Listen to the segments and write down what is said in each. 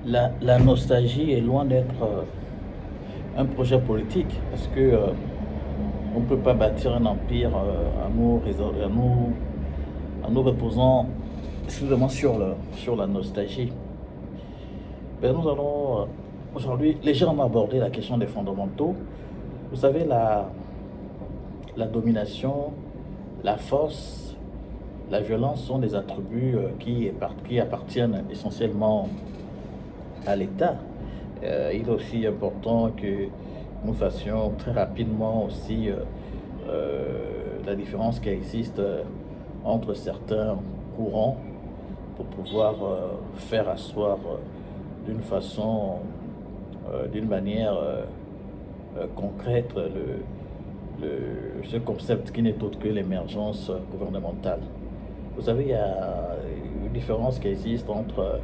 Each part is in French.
La nostalgie est loin d'être un projet politique parce que on ne peut pas bâtir un empire en nous reposant exclusivement sur la nostalgie. Ben, nous allons aujourd'hui légèrement aborder la question des fondamentaux. Vous savez, la domination, la force, la violence sont des attributs qui appartiennent essentiellement à l'État. Il est aussi important que nous fassions très rapidement aussi la différence qui existe entre certains courants pour pouvoir faire asseoir d'une manière concrète ce concept qui n'est autre que l'émergence gouvernementale. Vous savez, il y a une différence qui existe entre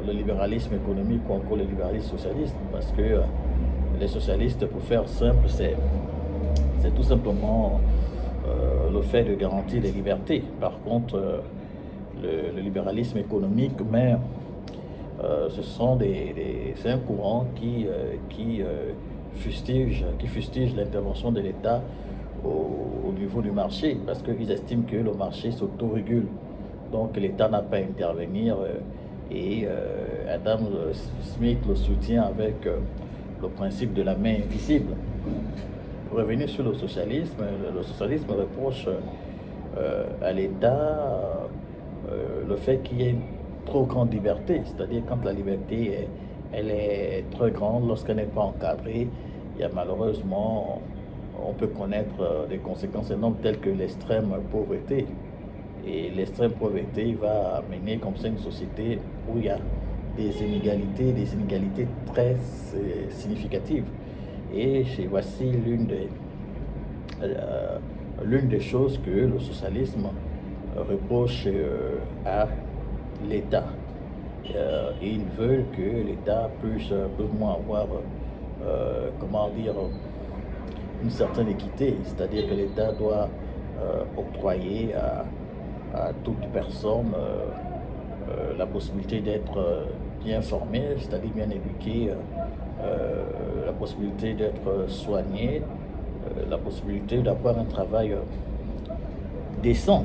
le libéralisme économique ou encore le libéralisme socialiste, parce que les socialistes, pour faire simple, c'est tout simplement le fait de garantir les libertés. Par contre, le libéralisme économique, mais c'est un courant qui fustige l'intervention de l'État au niveau du marché, parce qu'ils estiment que le marché s'autorégule. Donc l'État n'a pas à intervenir et Adam Smith le soutient avec le principe de la main invisible. Pour revenir sur le socialisme reproche à l'État le fait qu'il y ait une trop grande liberté, c'est-à-dire quand la liberté elle est très grande, lorsqu'elle n'est pas encadrée, il y a malheureusement, on peut connaître des conséquences énormes telles que l'extrême pauvreté. Et l'extrême pauvreté va amener comme ça une société où il y a des inégalités très significatives. Et voici l'une des choses que le socialisme reproche à l'État. Ils veulent que l'État puisse peu ou moins avoir, une certaine équité, c'est-à-dire que l'État doit octroyer à toute personne la possibilité d'être bien formée, c'est-à-dire bien éduquée, la possibilité d'être soignée, la possibilité d'avoir un travail décent.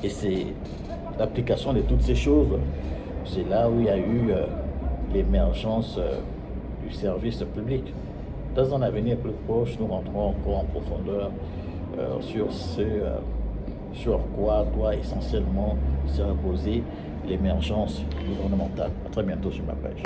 Et c'est l'application de toutes ces choses, c'est là où il y a eu l'émergence du service public. Dans un avenir plus proche, nous rentrons encore en profondeur sur quoi doit essentiellement se reposer l'émergence gouvernementale. À très bientôt sur ma page.